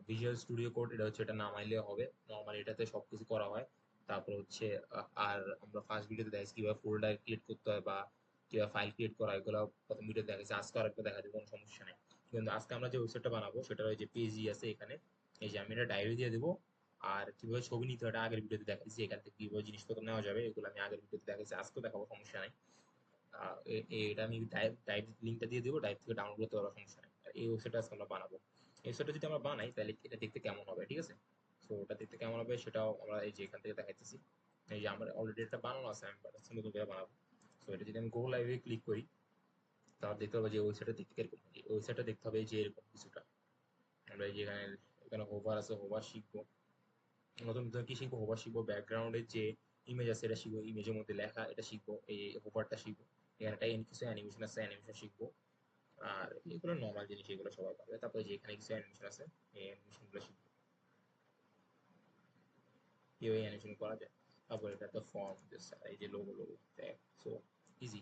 Visual studio code, এটা হচ্ছে, এটা নামাইলে হবে। নর্মালি এটাতে সবকিছু করা হয়। তারপর হচ্ছে আর আমরা ফার্স্ট ভিডিওতে দেখেছি কিভাবে ফোল্ডার ক্রিয়েট করতে হয় বা কিভাবে ফাইল ক্রিয়েট করা হয়, এগুলো প্রথম ভিডিও দেখেছি। আজকে আরেকটা দেখা যাবে, কোনো সমস্যা নেই। কিন্তু আজকে আমরা যে ওয়েবসাইটটা বানাবো সেটা ওই যে পেজই আছে এখানে। এই যে আমি এটা ডায়েরি দিয়ে দেবো। আর কিভাবে ছবি নিতে হয় এটা আগের ভিডিওতে দেখাইছি। এখান থেকে কিভাবে জিনিসপত্র নেওয়া যাবে এগুলো আমি আগের ভিডিওতে দেখাইছি, আজকেও দেখাবো, সমস্যা নাই। এটা আমি টাইপ লিঙ্কটা দিয়ে দেবো, টাইপ থেকে ডাউনলোড করতে পারবো, সমস্যা নেই। আর এই ওয়েবসাইটটা আজকে আমরা বানাবো। এই ওয়েবসাইটটা যদি আমরা বানাই তাহলে এটা দেখতে কেমন হবে, ঠিক আছে? সো ওটা দেখতে কেমন হবে সেটাও আমরা এই যে এখান থেকে দেখাইতেছি। এই যে আমার অলরেডি এটা বানানো আছে, আমি বানাচ্ছি, নতুন করে বানাবো। সো এটা যদি আমি গো লাইভে ক্লিক করি তাহলে দেখতে হবে যে ওয়েবসাইটটা দেখতে এরকম। এই ওয়েবসাইটটা দেখতে হবে যে এরকম কিছুটা। আমরা এই যে এখানে এখানে হোভার আছে, হোভার শিখবো। নতুন নতুন কি শিখবো? হোভার শিখবো, ব্যাকগ্রাউন্ডের যে ইমেজ আছে এটা শিখবো, ইমেজের মধ্যে লেখা এটা শিখবো, এই হোভারটা শিখবো। এখানে একটা কিছু অ্যানিমেশন আছে, অ্যানিমেশন শিখবো। আর এগুলো নর্মাল জিনিস, এগুলো সবাই পাবে। তারপরে যে এখানে কিছু অ্যানিমেশন আছে, এই অ্যানিমেশন গুলো শিখবো, কিভাবে অ্যানিমেশন করা যায়। তারপর এটা তো ফর্ম, এই যে logo logo tag. So easy.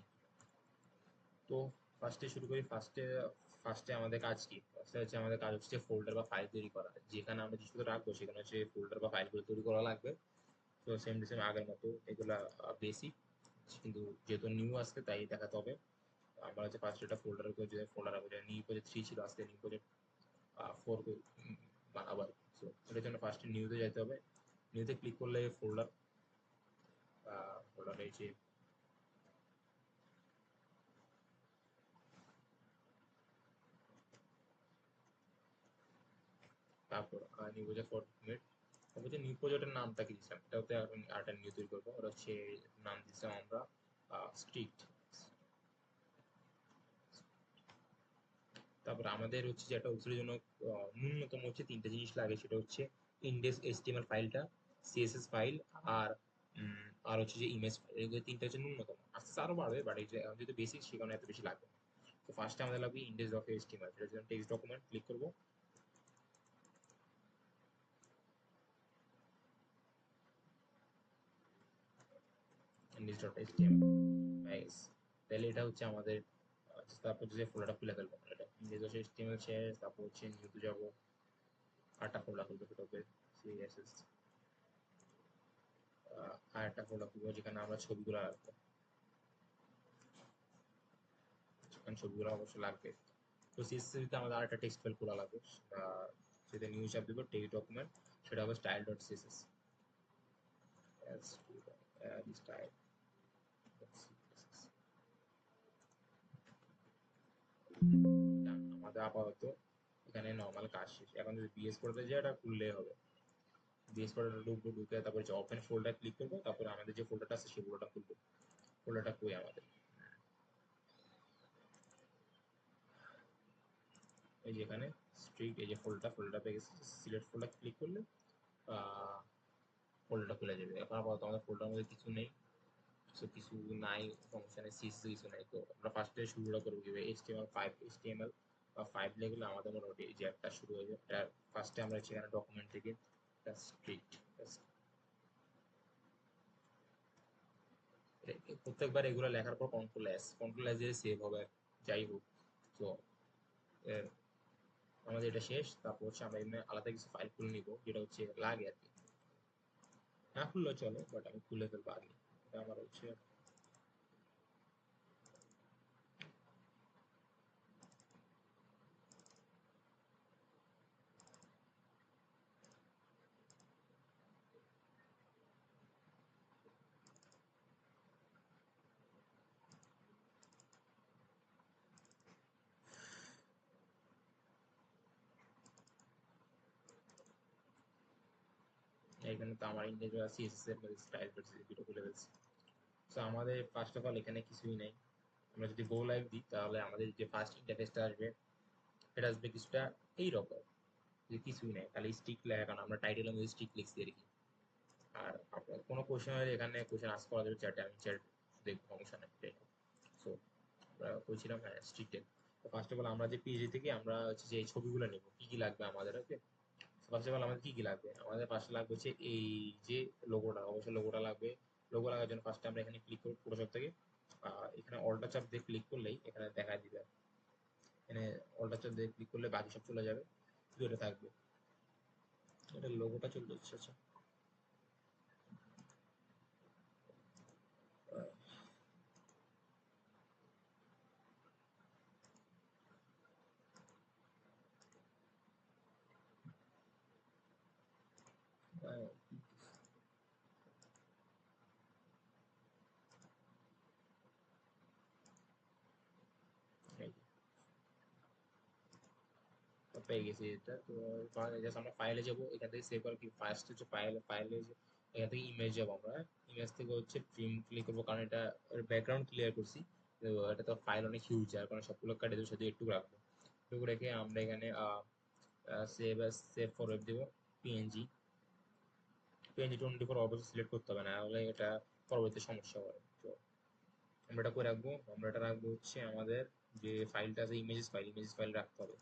তো ফার্স্টে শুরু করি। ফার্স্টে আমাদের কাজ কি? ফার্স্টে হচ্ছে আমাদের কাজ হচ্ছে ফোল্ডার বা ফাইল তৈরি করা। যেখানে আমরা জিনিসগুলো রাখবো সেখানে হচ্ছে ফোল্ডার বা ফাইলগুলো তৈরি করা লাগবে। তো সেম টু সেম আগের মতো এগুলা বেসিক, কিন্তু যেহেতু নিউ আসছে তাই দেখাতে হবে। আমরা হচ্ছে ফার্স্ট একটা ফোল্ডার করে যে ফোল্ডার রাখবো, যেটা নিউ প্রজেক্ট 3 ছিল, আজকে নিউ প্রজেক্ট 4 বানাবার। সো এটার জন্য ফার্স্টে নিউতে যেতে হবে। নিউতে ক্লিক করলে ফোল্ডার, ফোল্ডারে যে তারপর নিউ প্রজেক্ট ফরমেট। তারপর যে নিউ প্রজেক্টের নামটা কি দিচ্ছিলাম, এটাতে এখন আরেকটা নিউ তৈরি করবো। ওটা হচ্ছে নাম দিচ্ছিলাম আমরা স্ট্রিক্ট। তারপর আমাদের হচ্ছে যে একটা ওয়েবসাইটের জন্য ন্যূনতম হচ্ছে তিনটা জিনিস লাগে, সেটা হচ্ছে ইন্ডেক্স এইচটিএমএল ফাইলটা, সিএসএস ফাইল, আর আর হচ্ছে যে ইমেজ ফাইল। এগুলো তিনটা হচ্ছে ন্যূনতম। আস্তে আস্তে আরো বাড়বে, বাট এই যে এখন যেহেতু বেসিক সেখানে এত বেশি লাগবে না। তো ফার্স্টে আমাদের লাগবে ইন্ডেক্স ডট এইচটিএমএল। সেটার জন্য টেক্সট ডকুমেন্ট ক্লিক করবো। Index dot HTML, nice. তাহলে এটা হচ্ছে আমাদের তারপর যে ফোল্ডারটা খুলে ফেলবো এটা ইন্ডেক্স ডট এইচটিএমএল শেষ। তারপর হচ্ছে নিউতে যাবো, আরেকটা ফোল্ডার খুলবো, সেটা হবে সিএসএস। আরেকটা ফোল্ডার খুলবো যেখানে আমরা ছবিগুলো রাখবো, সেখানে ছবিগুলো অবশ্যই লাগবে। তো সিএসএস তে আমাদের আরেকটা টেক্সট ফাইল খোলা লাগবে। সেটা নিউ হিসাব দেবো টেক্সট ডকুমেন্ট, সেটা হবে style dot CSS. Style dot CSS. আমাদের আপাতত এখানে নর্মাল কাজ শেষ। এখন যদি বিএস করতে যাই এটা খুললে হবে। বিএস ফোল্ডারটা ঢুকবো, ঢুকে তারপরে যে ওপেন ফোল্ডার ক্লিক করবো। তারপরে আমাদের যে ফোল্ডারটা আছে সেই ফোল্ডারটা খুলবো। ফোল্ডারটা কই আমাদের? এই যে এখানে স্ট্রিক্ট, এই যে ফোল্ডারটা পেয়ে গেছে। সিলেক্ট ফোল্ডার ক্লিক করলে ফোল্ডারটা খুলে যাবে। এখন আপাতত আমাদের ফোল্ডার মধ্যে কিছু নেই। সো কিছু নাই, সমস্যা নেই, সিএসএস কিছু নাই। তো আমরা ফার্স্টে শুরুটা করবো কিভাবে? এইচটিএমএল বা 5 লেগুলো আমাদের মোটামুটি এই যে একটা শুরু হয়ে যাবে। ফার্স্টে আমরা সেখানে ডকুমেন্ট থেকে স্ট্রিক্ট, প্রত্যেকবার এগুলো লেখার পর কন্ট্রোল এস দিয়ে সেভ হবে, যাই হোক। তো আমাদের এটা শেষ। তারপর হচ্ছে আমরা এমনি আলাদা কিছু ফাইল খুলে নিব, যেটা হচ্ছে লাগে আর কি। না খুললেও চলে, বাট আমি খুলে ফেলবো আগে। এটা আমার হচ্ছে এখানে তো আমার ইন্ডেক্স সিএসএস এর মধ্যে স্টাইল দুটো খুলে ফেলছি। তো আমাদের ফার্স্ট অফ অল এখানে কিছুই নেই। আমরা যদি গো লাইভ দিই তাহলে আমাদের যে ফার্স্ট ইন্টারফেসটা আসবে এটা আসবে কিছুটা এইরকম, যে কিছুই নেই, খালি স্টিক লেখা। কারণ আমরা টাইটেলের মধ্যে স্টিক লিখছি আর কি। আর আপনার কোনো কোশ্চেন হলে এখানে কোশ্চেন আস্ক করা যাবে চ্যাটে, আমি চ্যাট দেখবো, সমস্যা নেই। সো আমরা বলছিলাম, হ্যাঁ, স্ট্রিটেড। তো ফার্স্ট অফ অল আমরা যে পিএইচডি থেকে আমরা হচ্ছে যে এই ছবিগুলো নেব, কি কি লাগবে আমাদের? ওকে, ফার্স্ট অফ অল আমাদের কি কি লাগবে? আমাদের ফার্স্টে লাগবে হচ্ছে এই যে লোগোটা, অবশ্যই লোগোটা লাগবে। লোগো লাগার জন্য ফার্স্টে আমরা এখানে ক্লিক করব ফটোশপ থেকে। এখানে অল্টার চাপ দিয়ে ক্লিক করলেই এখানে দেখা দিবে, এখানে অল্টার চাপ দিয়ে ক্লিক করলে বাকি সব চলে যাবে, শুধু এটা থাকবে, এটা লোগোটা চলে যাচ্ছে। আচ্ছা পেয়ে গেছি এটা। তো জাস্ট আমরা ফাইলে যাবো, এখান থেকে সেভ করার কি ফার্স্ট হচ্ছে ফাইলে এখান থেকে ইমেজ যাবো আমরা, ইমেজ থেকে হচ্ছে ট্রিম ক্লিক করবো, কারণ এটা ব্যাকগ্রাউন্ড ক্লিয়ার করছি, তো এটা তো ফাইল অনেক হিউজ, যার কারণে সবগুলো কাটে দেবো, শুধু একটু রাখবো, একটু রেখে আমরা এখানে সেভ ফর ওয়েব দেবো, পিএনজি, পিএনজি 24 অবশ্যই সিলেক্ট করতে হবে, না হলে এটা পরবর্তী সমস্যা হবে। তো আমরা এটা করে রাখবো, আমরা এটা রাখবো হচ্ছে আমাদের যে ফাইলটা আছে ইমেজেস ফাইল রাখতে হবে।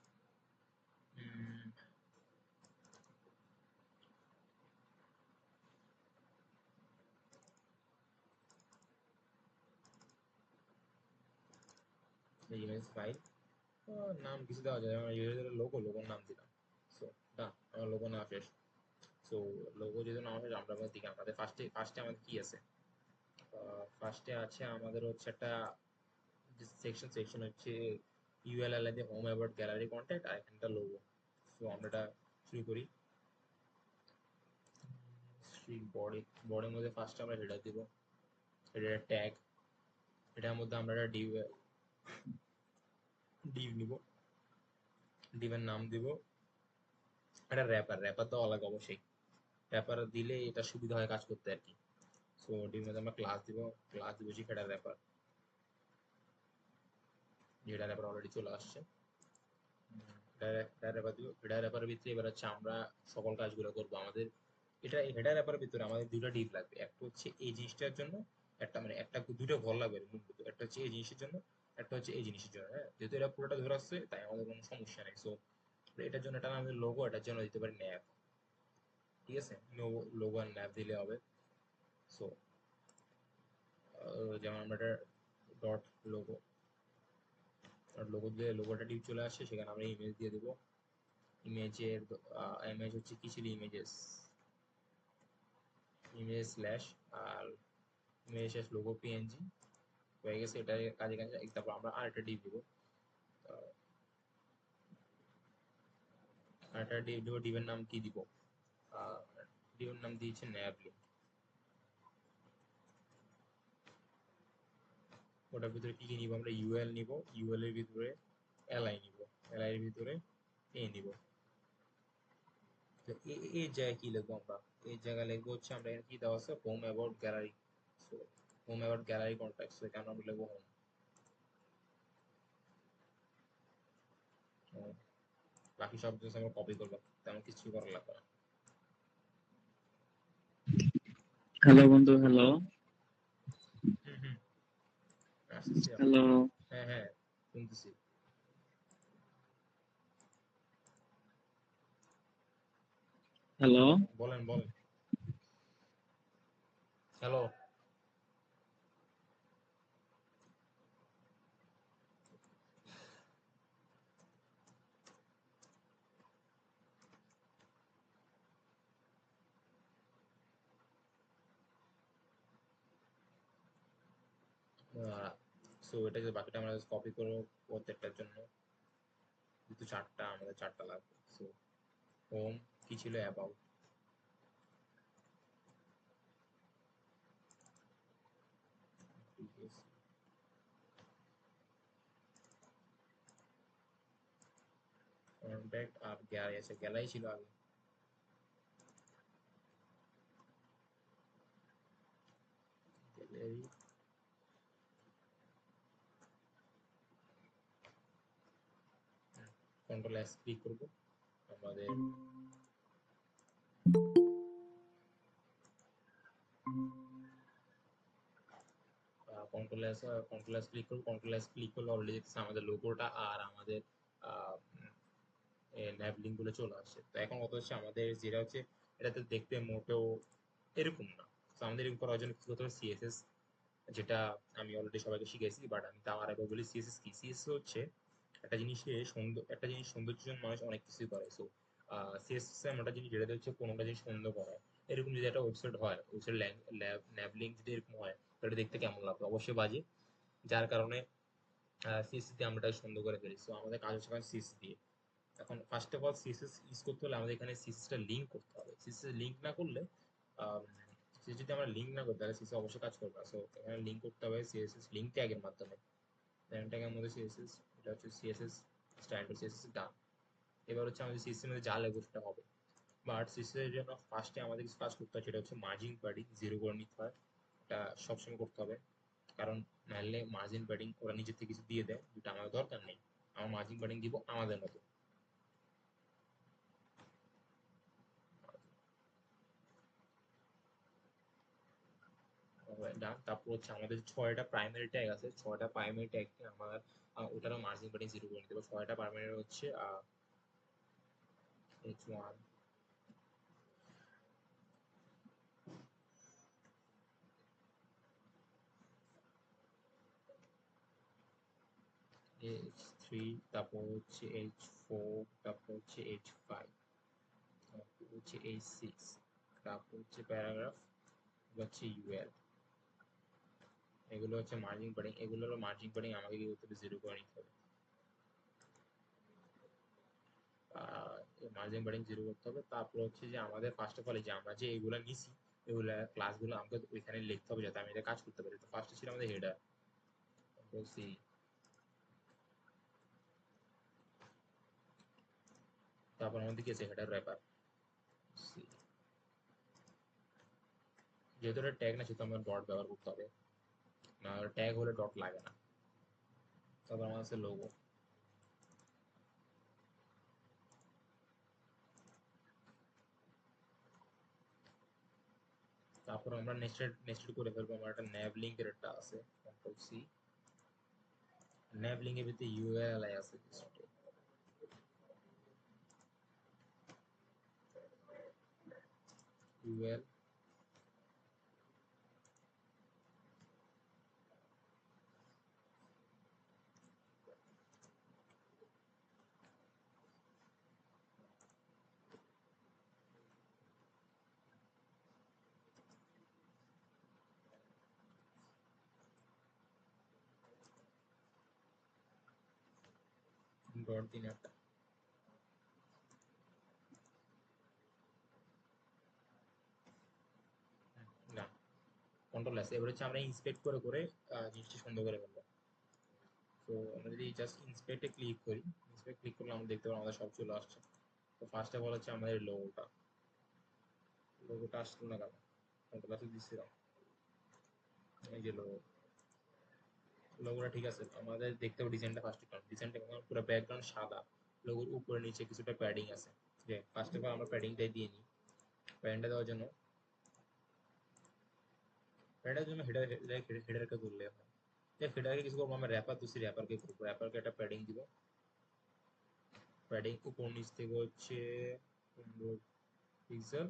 ইমেজ ফাইল নাম কিছু দেওয়া যায়, আমার ইউজারের লোগোর নাম দিলাম। সো না, আমার লোগো না শেষ। সো লোগো যদি না শেষ, আমরা দিকে আমাদের ফার্স্টে আমাদের কি আছে, ফার্স্টে আছে আমাদের হচ্ছে একটা সেকশন হচ্ছে ইউএলএল দিয়ে হোম অ্যাবাউট গ্যালারি কন্ট্যাক্ট, আর এখানটা লোগো। সো আমরা এটা শুরু করি। বডির মধ্যে ফার্স্টে আমরা হেডার দিব, হেডার ট্যাগ, এটার মধ্যে আমরা একটা ডিভ নিব, ডিভের নাম দিব, একটা র্যাপার দেওয়া লাগে অবশ্যই, র্যাপার দিলে এটা সুবিধা হয় কাজ করতে আর কি। সো ডিভের মধ্যে আমরা ক্লাস দিব হেডার র্যাপার, যেটা র্যাপার অলরেডি চলে আসছে, হেডার র্যাপার দিব। হেডার র্যাপারের ভিতরে এবার হচ্ছে আমরা সকল কাজগুলো করবো আমাদের, এটা হেডার র্যাপারের ভিতরে আমাদের দুটো ডিভ লাগবে, একটা হচ্ছে এই জিনিসটার জন্য, একটা মানে একটা দুটো ঘর লাগবে মূলত, একটা হচ্ছে এই জিনিসের জন্য, একটা হচ্ছে এই জিনিসের জন্য। হ্যাঁ, যেহেতু এটা পুরোটা ধরে আসছে তাই আমাদের কোনো সমস্যা নেই। সো এটার জন্য এটা আমাদের লোগো, এটার জন্য দিতে পারি ন্যাপ, ঠিক আছে, লোগো আর ন্যাপ দিলে হবে। সো যেমন আমরা এটা ডট লোগো, লোগো দিয়ে লোগোটা টিপ চলে আসছে, সেখানে আমরা ইমেজ দিয়ে দেবো, ইমেজের ইমেজ হচ্ছে কি ছিল, ইমেজ স্ল্যাশ আর ইমেজ স্ল্যাশ লোগো পিএনজি হয়ে গেছে, এটা কাজে কাজে। তারপর আমরা আরেকটা ডিপ দিব, আরেকটা ডিপ দিব, ডিপের নাম কি দিব, ডিপের নাম দিয়েছে ন্যাবলি, ওটার ভিতরে কি কি নিব, আমরা ইউএল নিব, ইউএল এর ভিতরে এলআই নিব, এলআই এর ভিতরে এ নিব। তো এই জায়গায় কি লিখবো আমরা, এই জায়গায় লিখবো হচ্ছে আমরা এখানে কি দেওয়া আছে, home about gallery. So home about gallery contact, এখানে আমরা লিখবো হোম। বাকি সব জিনিস আমরা কপি করবো, তেমন কিছু করার লাগবে না। হ্যালো বন্ধু, হ্যালো। হুম হুম, আসতেছি হ্যালো। হ্যাঁ হ্যাঁ, শুনতেছি। হ্যালো। বলেন বলেন। হ্যালো। সো এটাকে বাকিটা আমরা কপি করবো প্রত্যেকটার জন্য, যেহেতু চারটা আমাদের চারটা লাগবে। সো হোম কি ছিল, অ্যাবাউট, কন্ট্যাক্ট আর গ্যালারি আছে, গ্যালারি ছিল আগে, গ্যালারি। কন্ট্রোল এস ক্লিক করবো, আমাদের কন্ট্রোল এস ক্লিক করবো, কন্ট্রোল এস ক্লিক করলে অলরেডি দেখতেছে আমাদের লোগোটা আর আমাদের ন্যাভ লিঙ্ক গুলো চলে আসছে। তো এখন কত হচ্ছে আমাদের, যেটা হচ্ছে এটাতে দেখতে মোটেও এরকম না। তো আমাদের এরকম করার জন্য কি করতে হবে, সিএসএস যেটা আমি অলরেডি সবাইকে শিখেছি, বাট আমি তাও আরেকবার বলি সিএসএস কি। সিএসএস হচ্ছে একটা জিনিস সৌন্দর্যের জন্য মানুষ অনেক কিছুই করে। সো সিএসএস এমন একটা জিনিস যেটা হচ্ছে কোনোটা জিনিস সুন্দর করে। এরকম যদি একটা ওয়েবসাইট হয়, ওয়েবসাইট ল্যাব লিঙ্ক যদি এরকম হয়, তাহলে দেখতে কেমন লাগবে? অবশ্যই বাজে। যার কারণে সিএসএস দিয়ে আমরা এটা সুন্দর করে ফেলি। সো আমাদের কাজ হচ্ছে সিএসএস দিয়ে। এখন first of all CSS use করতে হলে আমাদের এখানে সিএসএসটা লিঙ্ক করতে হবে। সিএসএস লিঙ্ক না করলে যদি আমরা লিঙ্ক না করি তাহলে সিএসএস অবশ্যই কাজ করবে না। সো এখানে লিঙ্ক করতে হবে সিএসএস লিঙ্ক ট্যাগের মাধ্যমে। দেন ট্যাগের মধ্যে সিএসএস, এটা হচ্ছে সিএসএস স্ট্যান্ডার্ড সিএসএস ডান। এবার হচ্ছে আমাদের সিএসএস এর মধ্যে যা লেভেলটা হবে, বাট সিএসএস এর জন্য ফার্স্টে আমাদের কিছু কাজ করতে হয়, সেটা হচ্ছে মার্জিন প্যাডিং 0 করে নিতে হয়। এটা সবসময় করতে হবে, কারণ নাহলে মার্জিন প্যাডিং ওরা নিজের থেকে কিছু দিয়ে দেয়, যেটা আমাদের দরকার নেই। আমার মার্জিন প্যাডিং দিব আমাদের মতো। ডান। তারপর হচ্ছে আমাদের 6টা প্রাইমারি ট্যাগ আছে, 6টা প্রাইমারি ট্যাগকে আমার ওটারও মার্জিন প্যাডিং 0 করে নিতে হবে। 6টা প্রাইমারি হচ্ছে H1, H3, তারপর হচ্ছে H4, তারপর হচ্ছে H5, তারপর হচ্ছে H6, তারপর হচ্ছে প্যারাগ্রাফ, হচ্ছে ইউএল। এগুলো হচ্ছে মার্জিন প্যাডিং। এগুলোরও মার্জিন প্যাডিং আমাকে কি করতে হবে? 0 করে নিতে হবে। মার্জিন প্যাডিং 0 করতে হবে। তারপর হচ্ছে যে আমাদের ফার্স্ট অফ অল যে আমরা যে এগুলো নিছি, এগুলা ক্লাসগুলো আমাকে ওইখানে লিখতে হবে যাতে আমি এটা কাজ করতে পারি। তো ফার্স্টে ছিল আমাদের হেডার, সি। তারপর আমাদের কি আছে? হেডার র্যাপার, সি। যেহেতু এটা ট্যাগ না, সেহেতু আমরা ডট ব্যবহার করতে হবে, না ট্যাগ হলে ডট লাগে না। তারপর আমার আছে লোগো। তারপর আমরা নেক্সটেড নেক্সটেড করে ফেলবো। আমার একটা ন্যাভ লিঙ্কের একটা আছে, কন্ট্রোল সি। ন্যাভ লিঙ্কের ভিতরে ইউআরএল আছে কিছু, ইউআরএল। ডট দিন একটা, না কন্ট্রোল আছে। এবার হচ্ছে আমরা ইন্সপেক্ট করে করে জিনিসটা সুন্দর করে ফেলবো। তো আমরা যদি জাস্ট ইন্সপেক্টে ক্লিক করি, ইন্সপেক্ট ক্লিক করলে আমরা দেখতে পাবো আমাদের সব চলে আসছে। তো ফার্স্ট অফ অল হচ্ছে আমাদের লোগোটা, লোগোটা আসলো না কেন? কন্ট্রোল আছে দিচ্ছিলাম, এই যে লোগো। লোগোটা ঠিক আছে। আমাদের দেখতে হবে ডিজাইনটা ফার্স্ট। ডিজাইনটা পুরো ব্যাকগ্রাউন্ড সাদা, লোগোর উপরে নিচে কিছুটা প্যাডিং আছে। যে ফার্স্ট অফ অল আমরা প্যাডিংটাই দিয়ে নিই। প্যাডিংটা দেওয়ার জন্য হেডার হেডারকে তুললে হয়। হেডারকে কিছু করবো, আমরা র্যাপার দিচ্ছি, র্যাপারকে করবো, র্যাপারকে একটা প্যাডিং দিব। প্যাডিং উপর নিচ থেকে হচ্ছে 15 পিক্সেল।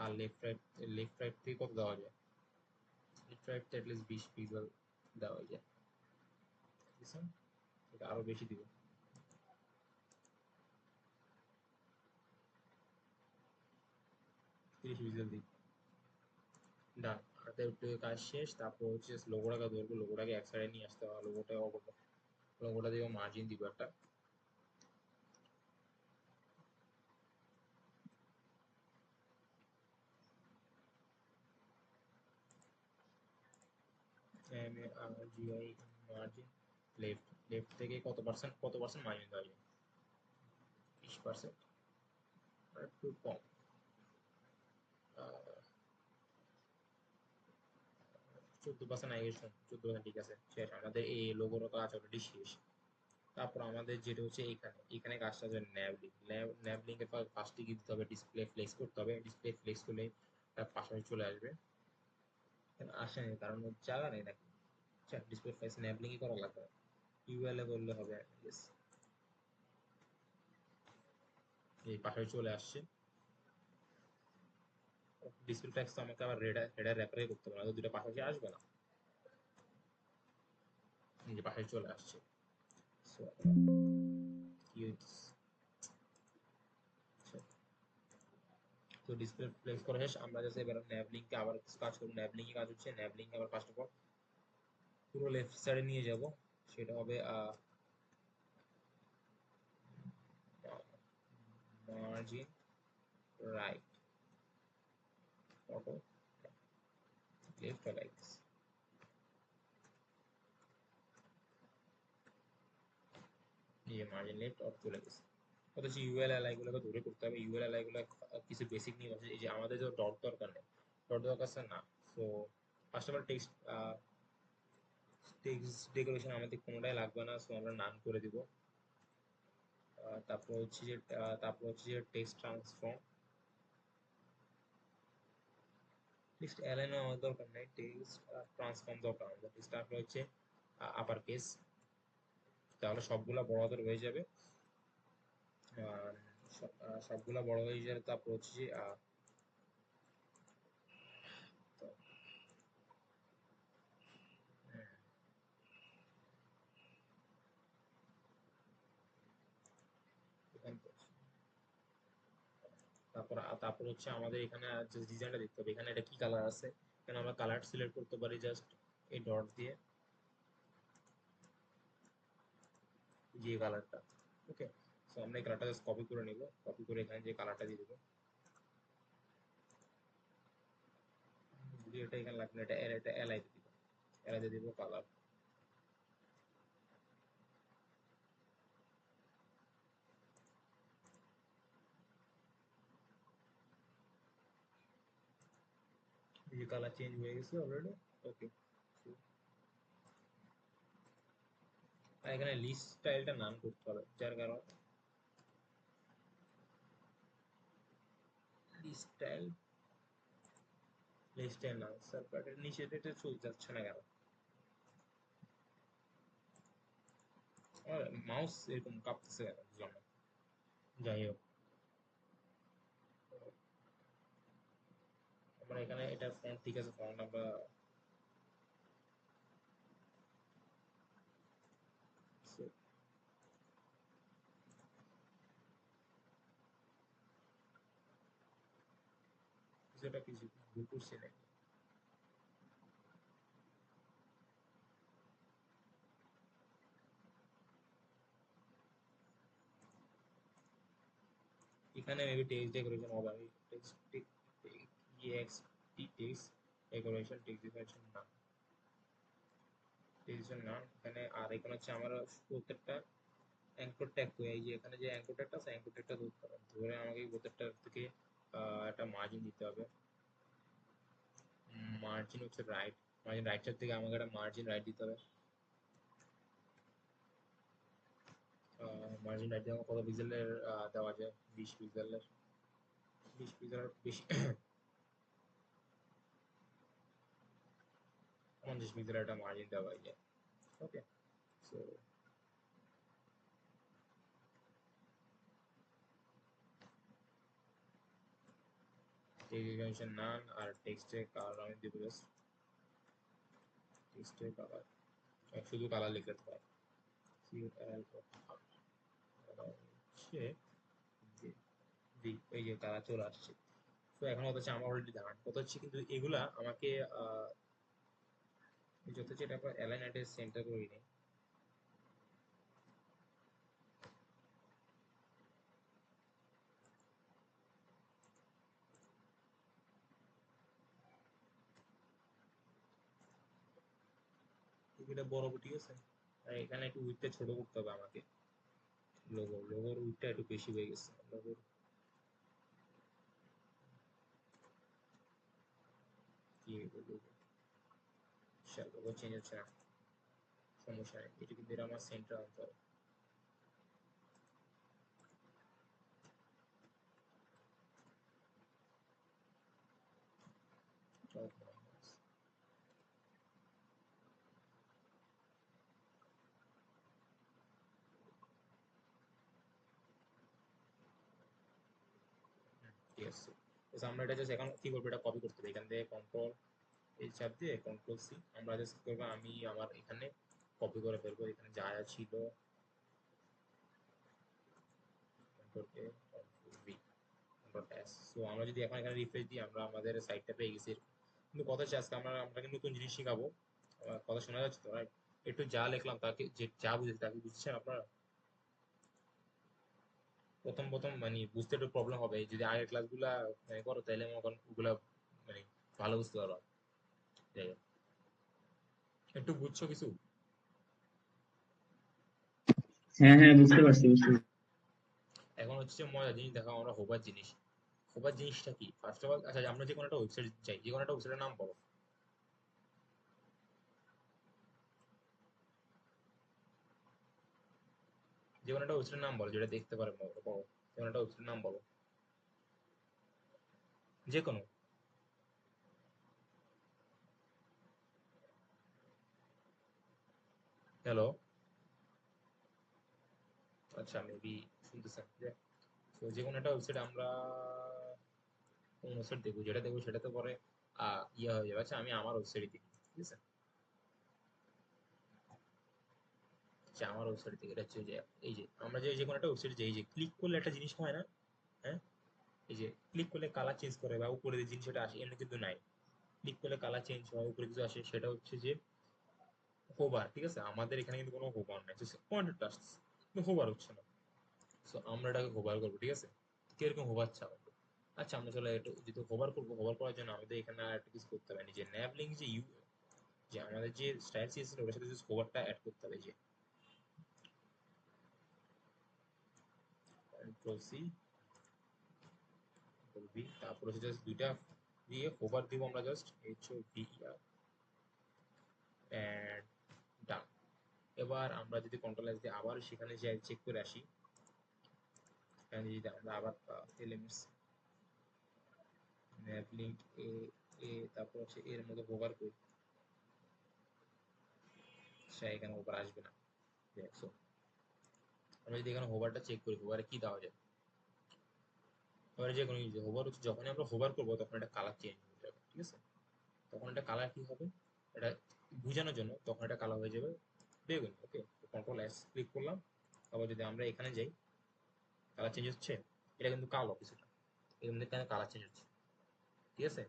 আর লেফট রাইট থেকে কত দেওয়া যায়? লেফট রাইট থেকে অ্যাটলিস্ট 20 পিক্সেল দেওয়া যায়, বুঝছেন? এটা আরো বেশি দিব, 30 পিক্সেল দিই। ডান। হাতে একটু কাজ শেষ। তারপর হচ্ছে লোগোটাকে ধরবো, লোগোটাকে এক সাইডে নিয়ে আসতে হবে, লোগোটা দিব, মার্জিন দিব একটা। জিআই মার্জিন লেফট, লেফট থেকে কত পার্সেন্ট মার্জিন দেওয়া যায়? 20%, আর একটু কম। 14% আই গেস, 14% ঠিক আছে। শেষ আমাদের এই লোগোর কাজ অলরেডি শেষ। তারপর আমাদের যেটা হচ্ছে এখানে এখানে কাজটা হচ্ছে ন্যাভ লিঙ্ক এর ফার্স্টে কি দিতে হবে? ডিসপ্লে ফ্লেক্স করতে হবে। ডিসপ্লে ফ্লেক্স করলে তার পাশাপাশি চলে আসবে। আসেনি কারণ ওর জায়গা নেই নাকি? আচ্ছা, ডিসপ্লে ফ্লেক্স ন্যাভ লিঙ্কই করা লাগবে, ইউএল এ করলে হবে। Yes, এই পাশাপাশি চলে আসছে। ডিসপ্লে ফ্লেক্স তো আমাকে আবার হেডার র্যাপারে করতে হবে, না দুটো পাশাপাশি আসবে না। এই যে পাশে চলে আসছে। সো কি হইতেছে, তো ডিসপ্লে প্লেস করা শেষ। আমরা জাস্ট এবার ন্যাভ লিঙ্কে আবার কিছু কাজ করব। ন্যাভ লিঙ্কে কাজ হচ্ছে, ন্যাভ লিঙ্কে আবার ফার্স্ট অফ অল পুরো লেফট সাইডে নিয়ে যাব। সেটা হবে margin right auto left like this. এই যে মার্জিন লেফট অটো চলে গেছে। অথচ ইউএল এলআই গুলোকে ধরে করতে হবে। ইউএল এলআই গুলো কিছু বেসিক নিয়ম আছে। এই যে আমাদের যে ডট দরকার নেই, ডট দরকার আছে না। So first of all text text decoration আমাদের কোনোটাই লাগবে না। সো আমরা নান করে দিব। তারপর হচ্ছে যে টেক্সট ট্রান্সফর্ম, টেক্সট অ্যালাইনও আমার দরকার নেই, টেক্সট ট্রান্সফর্ম দরকার আমাদের। তারপর হচ্ছে আপার কেস, তাহলে সবগুলা বড় হাতের হয়ে যাবে। সবগুলা বড় হয়ে যাবে। তারপর হচ্ছে যে তারপর হচ্ছে আমাদের এখানে জাস্ট ডিজাইনটা দেখতে হবে, এখানে এটা কি কালার আছে। এখানে আমরা কালার সিলেক্ট করতে পারি জাস্ট এই ডট দিয়ে, যে কালারটা। ওকে, সো আমরা এই কালারটা জাস্ট কপি করে নিব। কপি করে এখানে যে কালারটা দিয়ে দেবো, যদি এটা এখানে লাগবে না, এটা এলাই দিয়ে দিব। এলাই দিয়ে দিব কালার। এই যে কালার চেঞ্জ হয়ে গেছে অলরেডি। ওকে, আর এখানে লিস্ট স্টাইলটা নাম করতে হবে, যার কারণ লিস্ট স্টাইল, লিস্ট স্টাইল নাম স্যার, বাট এর নিচে এটা চলে যাচ্ছে না কেন? মাউস এরকম কাঁপতেছে কেন, বুঝলাম না। যাই হোক, আমরা এখানে এটা ফন্ট ঠিক আছে, ফন্ট আমরা কিছুটা কিছু ভুল করছি নাকি। এখানে মেবি টেক্সট ডেকোরেশন হবে। আমি টেক্সট টেক্সট ডেকোরেশন না, টেক্সট না এখানে। আর এখানে হচ্ছে আমার প্রত্যেকটা অ্যাঙ্কর ট্যাগ, এই যে এখানে যে অ্যাঙ্কর ট্যাগটা আছে, অ্যাঙ্কর ট্যাগটা ধরতে হবে। ধরে আমাকে প্রত্যেকটার থেকে একটা মার্জিন দিতে হবে। মার্জিন হচ্ছে রাইট, মার্জিন রাইট সাইড থেকে আমাকে একটা মার্জিন রাইট দিতে হবে। মার্জিন রাইট দিয়ে কত পিক্সেলের দেওয়া যায়? 20 পিক্সেলের, 20 পিক্সেলের বেশি, 50 পিক্সেলের একটা মার্জিন দেওয়া যায়। ওকে, সো টেক্সট নান আর টেক্সটের কালার আমি দিব জাস্ট টেক্সটের কালার, শুধু কালার লিখতে হয়। হচ্ছে এই যে কালার চলে আসছে। তো এখন হচ্ছে আমার অলরেডি জানা কথা হচ্ছে, কিন্তু এগুলা আমাকে যত যেটা অ্যালাইন অ্যাড্রেস সেন্টার করে নিই। এটা বড় ঠিক আছে। আর এখানে একটু উইথটা ছোট করতে হবে আমাকে। লোগোর উইথটা একটু বেশি হয়ে গেছে। লোগোর কি লোগো লোগো চেঞ্জ হচ্ছে না, সমস্যা নেই। এটা কিন্তু এটা আমার সেন্টার আনতে হবে। ঠিক আছে, আমরা এটা জাস্ট এখন কি করবো, এটা কপি করতে হবে। এখান থেকে কন্ট্রোল এই চাপ দিয়ে কন্ট্রোল সি, আমরা জাস্ট কি করবো, আমি আমার এখানে কপি করে ফেলবো, এখানে যা যা ছিল সো আমরা যদি এখন এখানে রিফ্রেশ দিই আমরা আমাদের সাইটটা পেয়ে গেছি। কিন্তু কথা হচ্ছে আজকে আমরা কিন্তু নতুন জিনিস শিখাবো। কথা শোনা যাচ্ছে তো রাইট? একটু যা লিখলাম তাকে যে যা বুঝেছি তাকে বুঝছেন আপনারা? প্রথম প্রথম মানে বুঝতে একটু প্রবলেম হবে, যদি আগের ক্লাসগুলা মানে করো তাহলে মনে করেন ওগুলা মানে ভালো বুঝতে পারো। যাই হোক, একটু বুঝছো কিছু? হ্যাঁ হ্যাঁ, বুঝতে পারছি বুঝতে পারছি। এখন হচ্ছে যে মজার জিনিস দেখো, আমরা হোবার জিনিস, হোবার জিনিসটা কি ফার্স্ট অফ অল? আচ্ছা আমরা যে কোনো একটা ওয়েবসাইট চাই, যে কোনো একটা ওয়েবসাইটের নাম বলো। যে কোনো একটা ওয়েবসাইটের নাম বলো যেটা দেখতে পারে বলো, যে কোনো একটা ওয়েবসাইটের নাম বলো, যে কোনো। হ্যালো, আচ্ছা মেবি শুনতেছেন যে, তো যে কোনো একটা ওয়েবসাইট আমরা কোন ওয়েবসাইট দেখবো, যেটা দেখবো সেটাতে পরে ইয়ে হয়ে যাবে। আচ্ছা আমি আমার ওয়েবসাইট দেখি, ঠিক আছে? আচ্ছা আমার ওয়েবসাইট থেকে এটা হচ্ছে যে এই যে আমরা যে যে কোনো একটা ওয়েবসাইট যে এই যে ক্লিক করলে একটা জিনিস হয় না, হ্যাঁ? এই যে ক্লিক করলে কালার চেঞ্জ করে বা উপরে যে জিনিসটা আসে এমনি কিন্তু নাই। ক্লিক করলে কালার চেঞ্জ হয়, উপরে কিছু আসে, সেটা হচ্ছে যে হোভার, ঠিক আছে? আমাদের এখানে কিন্তু কোনো হোভার নাই, পয়েন্টার টাস্ক, কিন্তু হোভার হচ্ছে না। সো আমরা এটাকে হোভার করবো, ঠিক আছে? কিরকম হোভার চাও? আচ্ছা আমরা চলে একটু যেহেতু হোভার করবো, হোভার করার জন্য আমাদের এখানে আর একটা কিছু করতে হবে, যে ন্যাভ লিঙ্ক যে যে আমাদের যে স্টাইল সিএসএস ওটার সাথে হোভারটা অ্যাড করতে হবে। যে কন্ট্রোল সি বি, তারপর হচ্ছে জাস্ট দুইটা দিয়ে হোভার দিব আমরা, just H O V R and done. এবার আমরা যদি কন্ট্রোল এস দিয়ে আবার সেখানে যাই চেক করে আসি, এখানে যদি আমরা আবার এলিমেন্টস ন্যাভ লিঙ্ক এ এ তারপর হচ্ছে এর মধ্যে হোভার করি, সে এখানে হোভার আসবে না। দেখছো, আমরা যদি এখানে হোভারটা চেক করি, হোভারে কি দেওয়া যায়? এবারে যে কোনো হোভার হচ্ছে যখনই আমরা হোভার করবো তখন একটা কালার চেঞ্জ হয়ে যাবে, ঠিক আছে? তখন একটা কালার কি হবে, এটা বোঝানোর জন্য তখন একটা কালার হয়ে যাবে বেগুনি। ওকে, কন্ট্রোল এস ক্লিক করলাম, আবার যদি আমরা এখানে যাই কালার চেঞ্জ হচ্ছে, এটা কিন্তু কালো কিছুটা, এখানে এখানে কালার চেঞ্জ হচ্ছে, ঠিক আছে?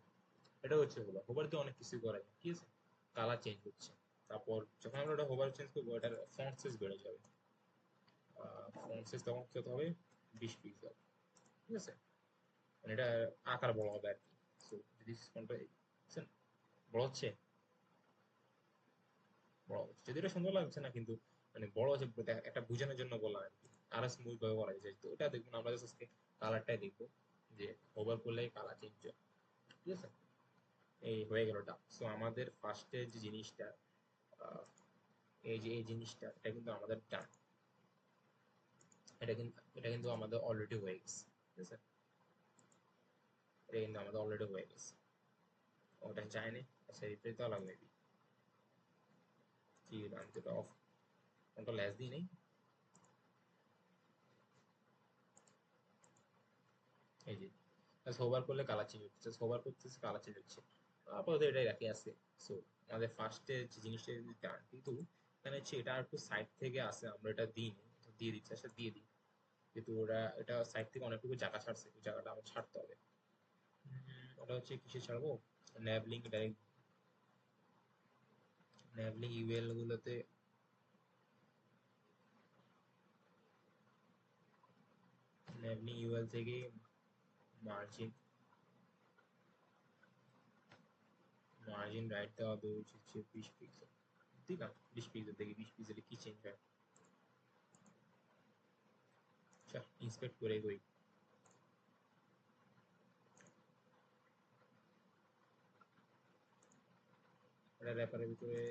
এটা হচ্ছে হোভার, হোভার দিয়ে অনেক কিছু করা যায়, ঠিক আছে? কালার চেঞ্জ হচ্ছে। তারপর যখন আমরা এটা হোভার চেঞ্জ করবো এটার ফন্ট সাইজ বেড়ে যাবে, ফন্ট সাইজ তখন কত হবে, 20 পিক্সেল, ঠিক আছে? মানে এটা আকার বড় হবে আর কি। সো যদি ফন্টটা বড় হচ্ছে, বড় হচ্ছে, যদি এটা সুন্দর লাগছে না কিন্তু মানে বড় হচ্ছে একটা বোঝানোর জন্য বললাম আর কি। আরো স্মুথ ভাবে করা যায়, তো এটা দেখুন আমরা জাস্ট আজকে কালারটাই দেখবো, যে ওভার করলে কালার চেঞ্জ হয়, ঠিক আছে? এই হয়ে গেল এটা। সো আমাদের ফার্স্টে যে জিনিসটা আহ, এই যে এই জিনিসটা এটা কিন্তু আমাদের ডান, এটা কিন্তু আমাদের অলরেডি হয়ে গেছে, ঠিক আছে? এটা কিন্তু আমাদের অলরেডি হয়ে গেছে, ওটা চাইনি। আচ্ছা রিপ্লে দেওয়া লাগবে মেবি, কি আমি তো অফ কন্ট্রোল এস দিই নেই। এই যে জাস্ট হোভার করলে কালার চেঞ্জ হচ্ছে, জাস্ট হোভার করতেছে কালার চেঞ্জ হচ্ছে, আপাতত এটাই রাখি আছে। সো আমাদের ফার্স্টে যে জিনিসটা যদি ডান, কিন্তু এখানে হচ্ছে এটা একটু সাইড থেকে আসে, আমরা এটা দিই নি, দিয়ে দিচ্ছি, আচ্ছা দিয়ে দিই। কিন্তু ওরা এটা সাইড থেকে অনেকটুকু জায়গা ছাড়ছে, ওই জায়গাটা আমার ছাড়তে হবে। ওটা হচ্ছে কিসে ছাড়বো, ন্যাভলিং ডাইরেক্ট, ন্যাভলিং ইউএল গুলোতে, ন্যাভলিং ইউএল থেকে মার্জিন, মার্জিন রাইট দেওয়া হচ্ছে 20 পিক্সেল, ঠিক আছে? 20 পিক্সেল থেকে 20 পিক্সেলে কি চেঞ্জ হয়, আচ্ছা ইন্সপেক্ট করে কই। এটা র্যাপারের ভিতরে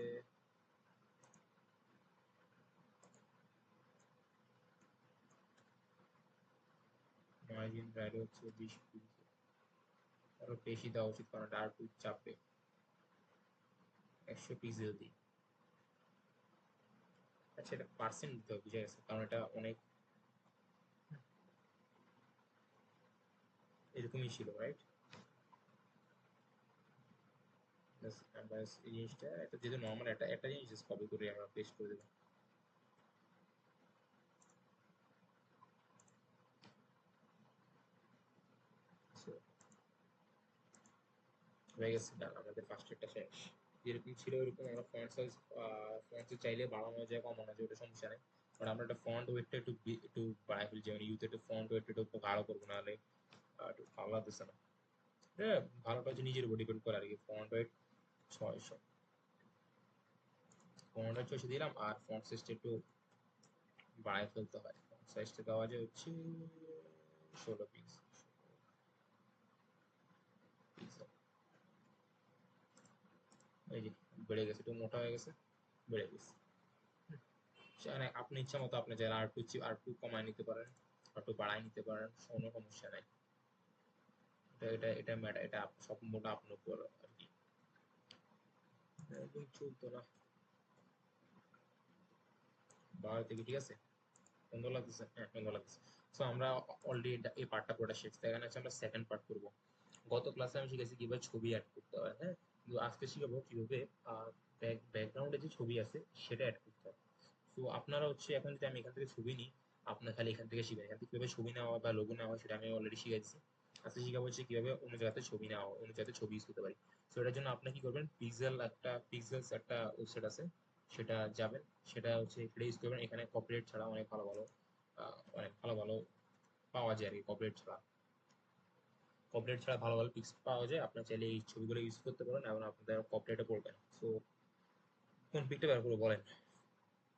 মার্জিন রাইট হচ্ছে 20 পিক্সেল, আরো বেশি দেওয়া উচিত কারণ ডার্ক চাপবে, 100 পিক্সেল দিই। আচ্ছা এটা পার্সেন্ট দিতে হবে, বুঝে গেছে, কারণ এটা অনেক এরকমই ছিল রাইট। আমরা এই জিনিসটা এটা যেহেতু নর্মাল একটা জিনিস জাস্ট কপি করে আমরা পেস্ট করে দেবো। So, হয়ে গেছে, ডান, আমাদের ফার্স্ট একটা শেষ। যেরকম ছিল ওইরকম আমরা ফন্ট সাইজ চাইলে বাড়ানো যায় কমানো যায়, ওটা সমস্যা নেই। বাট আমরা একটা ফন্ট ওয়েটটা একটু বাড়াই ফেলছি, মানে ইউতে একটু ফন্ট ওয়েটটা একটু গাঢ় করবো, নাহলে একটু ভালো লাগতেছে না। হ্যাঁ, ভালোটা হচ্ছে নিজের উপর ডিপেন্ড করে আর কি। ফন্ট ওয়েট 600, ফন্ট ওয়েট 600 দিলাম, আর ফন্ট সাইজটা একটু বাড়াই ফেলতে হয়। ফন্ট সাইজটা দেওয়া যায় হচ্ছে 16 পিক্সেল। এই যে বেড়ে গেছে, একটু মোটা হয়ে গেছে, বেড়ে গেছে। মানে আপনি ইচ্ছা মতো আপনি যারা আর একটু কমায় নিতে পারেন, আর একটু বাড়ায় নিতে পারেন, কোনো সমস্যা নাই। এটা ম্যাটার, এটা সম্পূর্ণ আপনার উপর আর কি। একদম চলতো না বাড়ার থেকে, ঠিক আছে। সুন্দর লাগতেছে, হ্যাঁ সুন্দর লাগতেছে। সো আমরা অলরেডি এই পার্টটা পুরোটা শেষ, তাই এখানে আমরা সেকেন্ড পার্ট করবো। গত ক্লাসে আমি শিখেছি কিভাবে ছবি অ্যাড করতে হয়, হ্যাঁ, কিন্তু আজকে শিখাবো কিভাবে ব্যাকগ্রাউন্ডে যে ছবি আছে সেটা অ্যাড করতে হয়। তো আপনারা হচ্ছে এখন যদি আমি এখান থেকে ছবি নিই, আপনার খালি এখান থেকে শিখবেন, এখান থেকে কিভাবে ছবি নেওয়া হয় বা লোগো নেওয়া হয় সেটা আমি অলরেডি শিখাইছি। আজকে শিখাবো হচ্ছে কিভাবে অন্য জায়গাতে ছবি নেওয়া হয়, অন্য জায়গাতে ছবি ইউজ করতে পারি। তো এটার জন্য আপনি কি করবেন, পিক্সেলস একটা ওয়েবসাইট আছে, সেটা যাবেন, সেটা হচ্ছে এটা ইউজ করবেন। এখানে কপিরাইট ছাড়া অনেক ভালো ভালো পাওয়া যায় আর কি। কপিরাইট ছাড়া ভালো ভালো পিক্স পাওয়া যায়, আপনার চাইলে এই ছবিগুলো ইউজ করতে পারেন এবং আপনাদের কপিরাইটে পড়বে না। সো কোন পিকটা ব্যবহার করবো বলেন?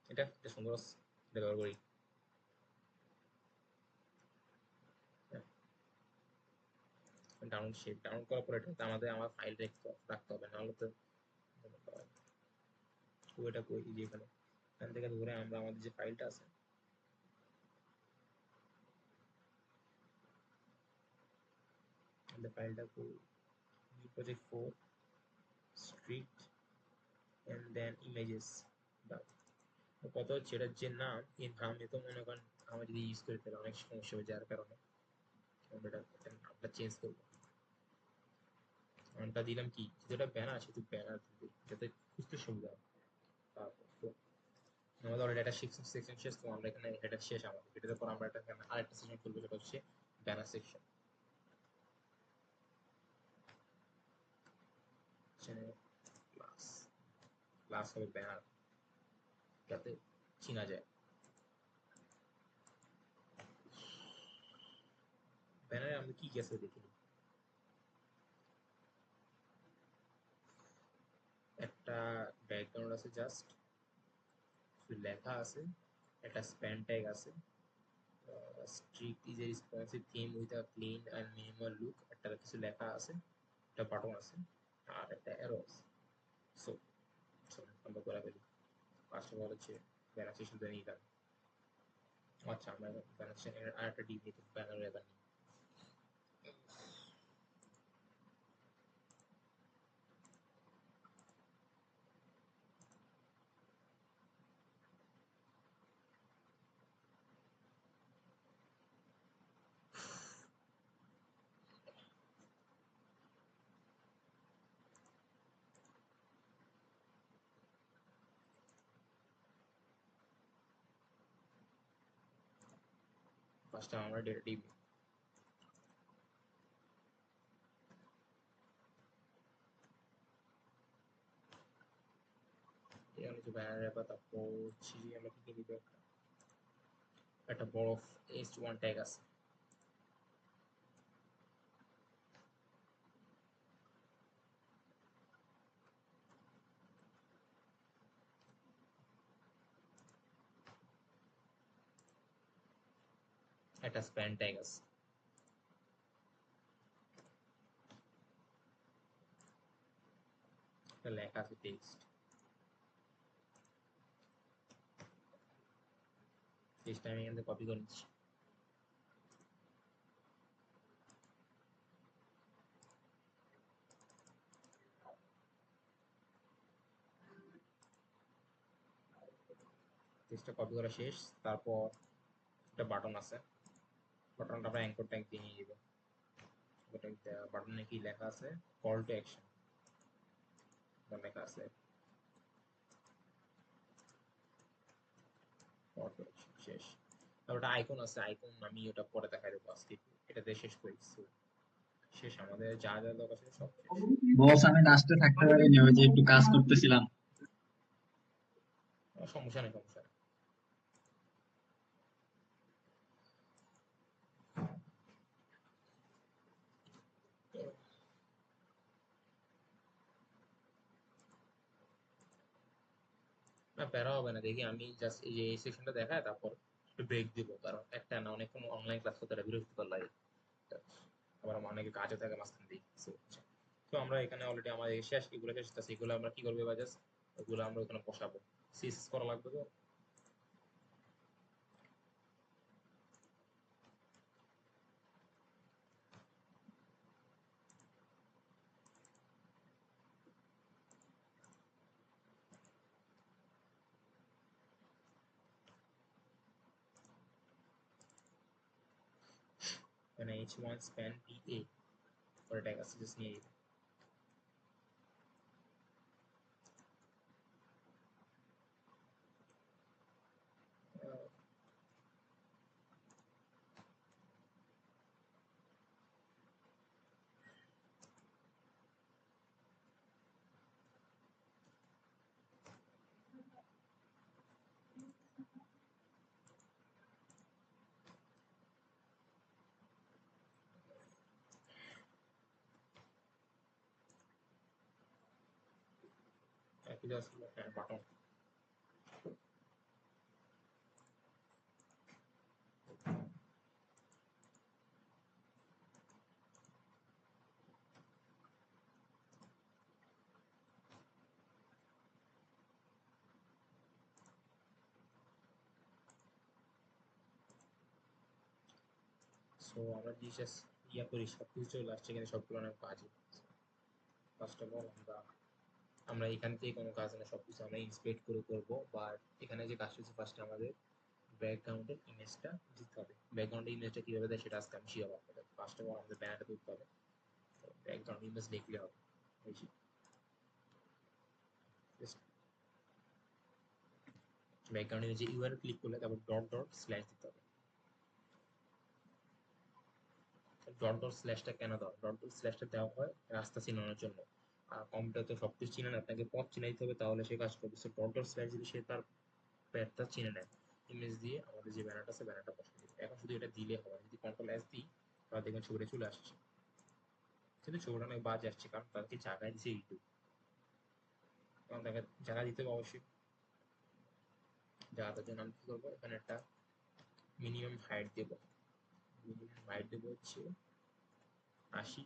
এটা সুন্দর আছে, এটা ব্যবহার করি। ডাউনলোড করার পরে এটা আমার ফাইল রাখতে হবে, নাহলে তো ওইটা কই, এই যে এখান থেকে ধরে আমরা আমাদের যে ফাইলটা আছে, আমাদের ফাইলটা কই, project 4 street and then images. কত হচ্ছে এটার যে নাম, এই নামে তো মনে করেন আমরা যদি ইউজ করি তাহলে অনেক সমস্যা হবে, যার কারণে আমরা নামটা চেঞ্জ করবো। নামটা দিলাম কি, যেটা ব্যানার সেটা ব্যানার দিই, যাতে খুঁজতে সুবিধা হয়। তারপর তো আমাদের অলরেডি একটা সেকশন শেষ, তো আমরা এখানে এটা শেষ আমাদের, এটার পর আমরা আরেকটা সেকশন খুলবো, সেটা হচ্ছে ব্যানার সেকশন। ক্লাস ক্লাস হবে ব্যানার, যাতে চিনা যায়। ব্যানারে আমরা কি কি আছে দেখি। একটা ব্যাকগ্রাউন্ড আছে, জাস্ট লেখা আছে, একটা স্প্যান ট্যাগ আছে, strict is a responsive theme with a clean and minimal look, একটা কিছু লেখা আছে, একটা বাটন আছে, আর একটা অ্যারো আছে। সো আমরা করে ফেলি। ফার্স্ট অফ অল হচ্ছে ব্যানার সেকশন তো নিলাম। আচ্ছা, আমরা ব্যানার সেকশন আর একটা ডিপ নিতে, ব্যানার এবার নিই। ফার্স্ট আমরা ডেটা ডিপ নিই। এটা হচ্ছে ব্যানার র্যাপার। তারপর হচ্ছে যে আমরা কি কি নিব, একটা বড় h1 ট্যাগ আছে, একটা স্প্যান ট্যাগ আছে, একটা লেখা আছে টেক্সট। টেক্সটটা আমি এখান থেকে কপি করে নিচ্ছি। টেক্সটটা কপি করা শেষ। তারপর একটা বাটন আছে, বাটনটা আমরা অ্যাঙ্কর ট্যাগ দিয়ে নিয়ে দিব। বাটনে কি লেখা আছে, কল টু অ্যাকশন। অনেক আছে ফটো শেষ। আর ওটা আইকন আছে, আইকন আমি ওটা পরে দেখাই দেবো আজকে, এটা দিয়ে শেষ করি। So, শেষ আমাদের যা যা দরকার ছিল সব শেষ। বস আমি লাস্টে থাকতে পারিনি, ওই যে একটু কাজ করতেছিলাম। সমস্যা নেই, সমস্যা নেই। না প্যারা হবে না, দেখি আমি জাস্ট এই যে এই সেশনটা দেখায় তারপর একটু ব্রেক দিব, কারণ একটা না অনেকক্ষণ অনলাইন ক্লাস করতে বিরক্তিকর লাগে। আবার আমার অনেকে কাজে থাকে মাঝখান দিয়ে। তো আমরা এখানে অলরেডি আমাদের শেষ এগুলো শেষ আছে, এগুলো আমরা কি করবো এবার, জাস্ট ওগুলো আমরা ওখানে বসাবো। সিএসএস করা লাগবে তো। মানে h1 span pa পরে ট্যাগ আছে, জাস্ট নিয়ে নিবো। একই জাস্ট হ্যাঁ বাটন। সো আমরা জাস্ট ইয়া করি, সবকিছু চলে আসছে এখানে, সবগুলো অনেক বাজে। ফার্স্ট অফ অল আমরা এখান থেকে কোনো কাজ না, সবকিছু আমরা ইন্সপেক্ট করে করবো। বা এখানে যে কাজটা হচ্ছে ফার্স্টে আমাদের ব্যাকগ্রাউন্ডের ইমেজটা দিতে হবে। ব্যাকগ্রাউন্ডের ইমেজটা কিভাবে দেয় সেটা আজকে আমি শিখাবো আপনাদের। ফার্স্ট অফ অল আমাদের ব্যানারটা তুলতে হবে, ব্যাকগ্রাউন্ড ইমেজ দেখলে হবে। ব্যাকগ্রাউন্ড ইমেজে ইউআরএল ক্লিক করলে তারপর ডট ডট স্ল্যাশ দিতে হবে। ডট ডট স্ল্যাশটা কেন দাও, ডট ডট স্ল্যাশটা দেওয়া হয় রাস্তা চিনানোর জন্য। আর কম্পিউটার তো সবকিছু চিনে না, আপনাকে পথ চিনাইতে হবে, তাহলে সে কাজ করবে। সো ডট ডট স্ল্যাশ যদি সে তার প্যাডটা চিনে নেয়, ইমেজ দিয়ে আমাদের যে ব্যানারটা আছে ব্যানারটা বসিয়ে দিবে। এখন শুধু এটা দিলে হবে, যদি কন্ট্রোল এস দিই তাহলে দেখবেন ছবিটা চলে আসছে, কিন্তু ছবিটা অনেক বাজে আসছে, কারণ তাদেরকে জায়গায় দিচ্ছে ইউটিউব। কারণ তাকে জায়গা দিতে হবে অবশ্যই। জায়গাটার জন্য আমি কি করবো, এখানে একটা মিনিমাম হাইট দেবো। মিনিমাম হাইট দেবো হচ্ছে 80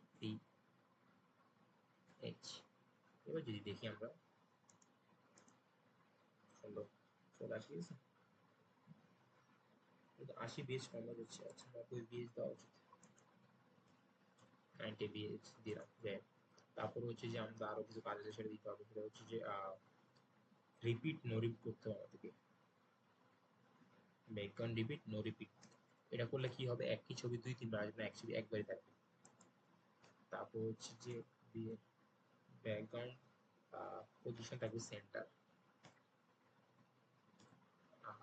এবার যদি দেখি আমরা সুন্দর চলে আসে গেছে, কিন্তু 80 বেশ কম হচ্ছে। আচ্ছা 90 বিএস দেওয়া উচিত, 90 বিএস দিলাম। তারপর হচ্ছে যে আমরা আরো কিছু কাজ আছে সেটা দিতে হবে, সেটা হচ্ছে যে রিপিট নো রিপিট করতে হবে আমাদেরকে। ব্যাকগ্রাউন্ড রিপিট নো রিপিট, এটা করলে কি হবে, একই ছবি দুই তিনবার আসবে না, এক ছবি একবারই থাকবে। তারপর হচ্ছে যে ব্যাকগ্রাউন্ড পজিশন থাকবে সেন্টার,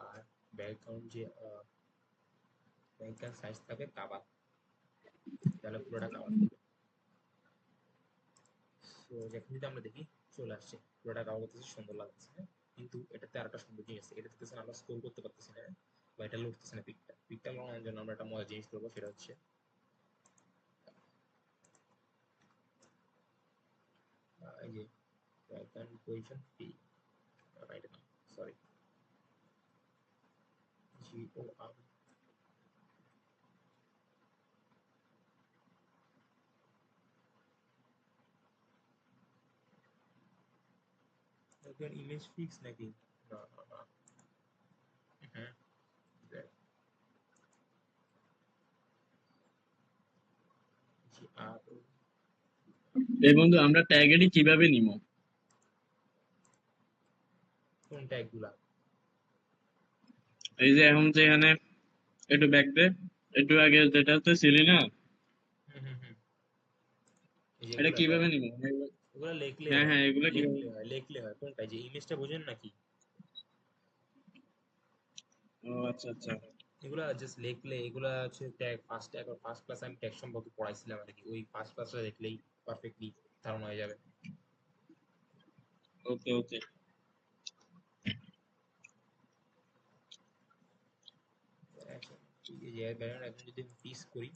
আর ব্যাকগ্রাউন্ড যে ব্যাকগ্রাউন্ড সাইজ থাকবে কাবার, তাহলে পুরোটা কাবার করবে। তো এখন যদি আমরা দেখি চলে আসছে, পুরোটা কাবার করতেছে, সুন্দর লাগছে। হ্যাঁ, কিন্তু এটাতে আরেকটা সুন্দর জিনিস আছে, এটা দেখতেছেন আমরা স্ক্রল করতে পারতেছি না, বা এটা লড়তেছে না। পিকটা পিকটা লড়ানোর জন্য আমরা একটা মজার জিনিস করবো, সেটা হচ্ছে এই যে ব্যাকগ্রাউন্ড পজিশন পি, এটা না সরি, GOR ইমেজ ফিক্স নাকি, না না না, হ্যাঁ GR এই বন্ধু আমরা ট্যাগ এডি কিভাবে নিব? কোন ট্যাগ গুলা? এই যে এখন যে এখানে একটু ব্যাক দে, একটু আগে যেটাতে ছিলি না, হুম হুম হুম, এটা যেগুলা তো কিভাবে নিব? ওগুলো লিখলে হ্যাঁ হয়, হ্যাঁ, এগুলা কিভাবে? লিখলে হয় কোনটা, যে ইমেজটা বোঝেন নাকি? ও আচ্ছা আচ্ছা। এগুলা জাস্ট লিখলে, এগুলা হচ্ছে ট্যাগ ফার্স্ট ট্যাগ আর ফার্স্ট ক্লাস আমি ট্যাগ সম্পর্কে পড়াইছিলাম আর কি, ওই ফার্স্ট ক্লাসটা দেখলেই পারফেক্টলি ধারণা হয়ে যাবে। ওকে ওকে। এখন এই যে ব্যাকগ্রাউন্ড এখন যদি পিস করি,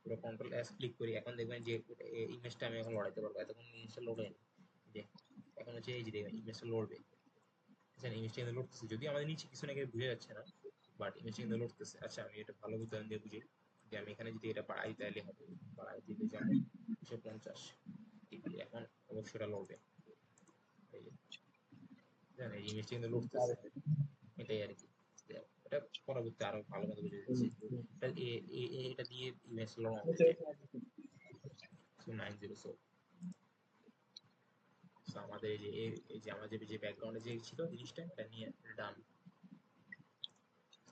পুরো কন্ট্রোল এস ক্লিক করি, এখন দেখবেন যে ইমেজটা আমি এখন লড়াইতে পারবো, এতক্ষণ ইমেজটা লোড হয়নি। যে এখন হচ্ছে এই যে দেখবেন ইমেজটা লড়বে, আচ্ছা ইমেজটা কিন্তু লড়তেছে, যদিও আমাদের নিচে কিছু নাকি বুঝে যাচ্ছে না, বাট ইমেজটা কিন্তু লড়তেছে। আচ্ছা আমি এটা ভালো উদাহরণ দিয়ে বুঝি, যে আমি এখানে যদি এটা বাড়াই তাহলে হবে, বাড়াই দিলে যেমন 250 ডিগ্রি, এখন অবশ্যই এটা লড়বে। এই যে জানেন এই ইমেজটা কিন্তু লড়তেছে, এটাই আর কি। এটা পরবর্তী আরো ভালো মতো বুঝে দিচ্ছি। এটা দিয়ে ইমেজ লড়ানো যায়। সো 90, সো আমাদের এই যে আমাদের যে ব্যাকগ্রাউন্ডে যে ছিল জিনিসটা, এটা নিয়ে ডান।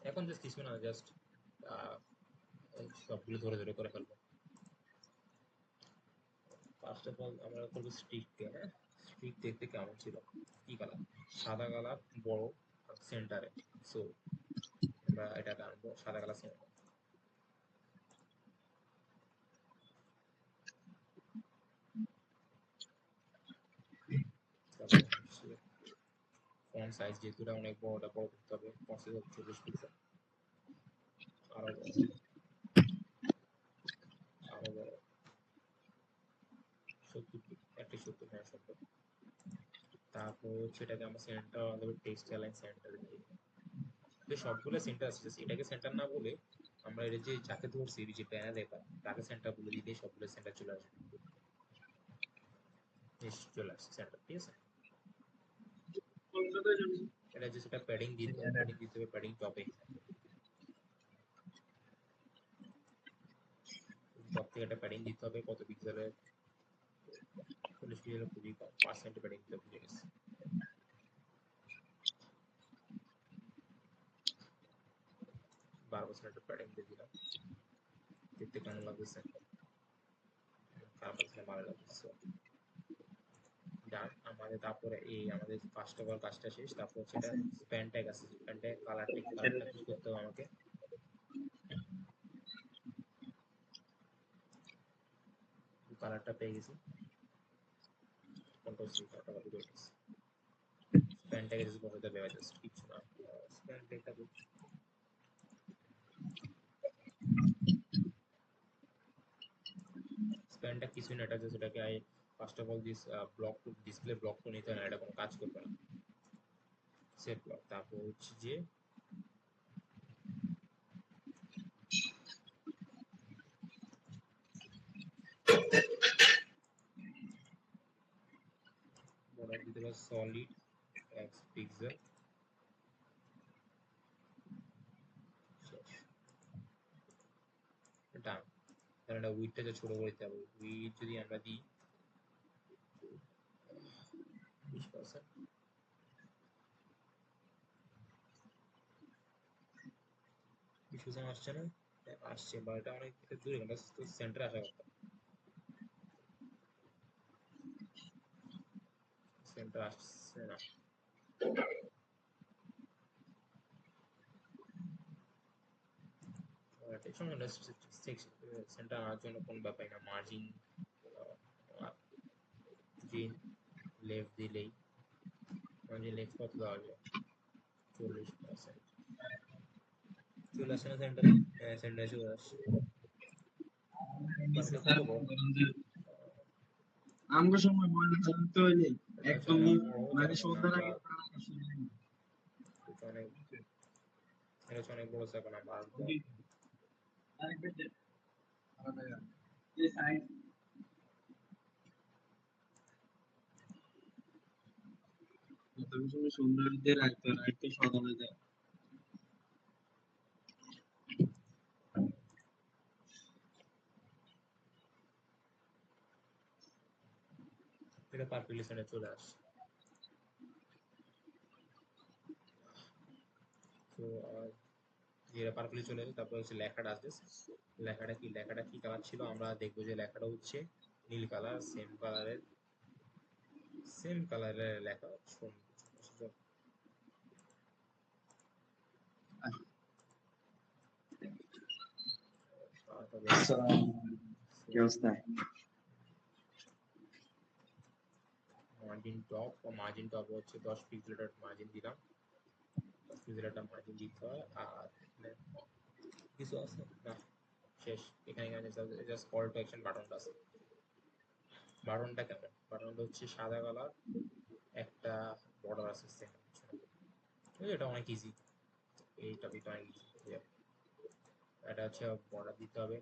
এখন জাস্ট কিছু না, জাস্ট সবগুলো ধরে ধরে করে ফেলবো। ফার্স্ট অফ অল আমরা করবো স্ট্রিককে। হ্যাঁ, স্ট্রিক দেখতে কেমন ছিল, কি কালার? সাদা কালার, বড়, সেন্টারে। সো আমরা এটাকে আনবো সাদা কালার সেন্টার। তারপর হচ্ছে ফন্ট সাইজ, যেহেতু এটা অনেক বড়, এটা বড় করতে হবে, ফন্ট সাইজ 40 পিক্সেল, আরো বড়, আরো বড়, 70, একটা 70, হ্যাঁ 70। তারপর হচ্ছে এটাকে আমরা সেন্টার অথবা টেক্সট অ্যালাইন সেন্টার দিয়ে, তো সবগুলো সেন্টার আছে, just এটাকে সেন্টার না বলে আমরা এটা যে যাকে ধরছি যে প্যানেল এটা, তাকে সেন্টার বলে দিলে সবগুলো সেন্টার চলে আসবে। চলে আসছে সেন্টার, ঠিক আছে। এটা যে সেটা প্যাডিং দিতে হবে, প্যাডিং দিতে হবে, প্যাডিং টপে, টপ থেকে একটা প্যাডিং দিতে হবে, কত পিক্সেলের? 40 পিক্সেলের খুবই কম, পার্সেন্ট প্যাডিং দিতে ভুলে গেছি, 12% একটা প্যাডিং দিয়ে দিলাম। দেখতে কেমন লাগতেছে? খারাপ লাগছে না, ভালো লাগতেছে। ডান। আমাদের তারপরে এই আমাদের ফার্স্ট ওভার কাজটা শেষ, তারপর হচ্ছে এটা স্প্যান ট্যাগ আছে, স্প্যান ট্যাগ কালারটা কি করতে হবে আমাকে? কালারটা পেয়ে গেছি, কন্ট্রোল সি, কালারটা কপি করে গেছি। স্প্যান ট্যাগে যদি বসাতে হবে, জাস্ট কিছু না, স্প্যান ট্যাগটা স্প্যান ট্যাগ কিছুই না, এটা জাস্ট এটাকে first of all this block to display block to নিতে না, এটা কোনো কাজ করবে না, সেভ ব্লক। তারপর হচ্ছে যে বর্ডার দিতে হবে সলিড এক্স পিক্সেল, ডান। তাহলে এটা উইডটা ছোট করে দিতে হবে, উইড যদি আমরা দিই 20%, 20% আসছে না? আসছে, বা এটা অনেক দূরে, সেন্টারে আসা কথা, সেন্টার আসছে না। সেন্টার আনার জন্য কোন ব্যাপার না, মার্জিন যে লেফট দিলেই, মার্জিন লেফট কত দেওয়া যায়? 40%। চলে আসছে না সেন্টারে? হ্যাঁ সেন্টারে চলে আসছে, বাট এটা কত বড়? আমগো সময় মনে করতে হইলে এটা হচ্ছে একদম অনেক বড়, মানে যার কারণে সন্ধ্যার আমরা আগে তারা আসলে এটা অনেক, এটা হচ্ছে অনেক বড়, যার কারণে আমরা আসবো। আরেকবার দেন এই সাইড তবে সময় সন্ধ্যার দিকে রাখতে রাখতে সকালে যায় এটা পারফেক্টলি সেন্টারে চলে আসছে। তো যেটা পারফেক্টলি চলে আসে, তারপর হচ্ছে লেখাটা আসবে। লেখাটা কি কালার ছিল আমরা দেখবো, যে লেখাটা হচ্ছে নীল কালার, সেম কালারের সেম কালারের লেখা কি অবস্থা? মার্জিন টপ ও মার্জিন টপ হচ্ছে 10 পিক্সেলের মার্জিন দিলাম, 10 পিক্সেলের একটা মার্জিন দিতে হয়। আর কিছু আছে না, শেষ। এখানে জাস্ট কল টু অ্যাকশন বাটনটা আছে। বাটনটা কেমন? বাটনটা হচ্ছে সাদা কালার, একটা বর্ডার আছে সেম। এটা অনেক ইজি, এই টপিকটা অনেক ইজি। এটা হচ্ছে বর্ডার দিতে হবে,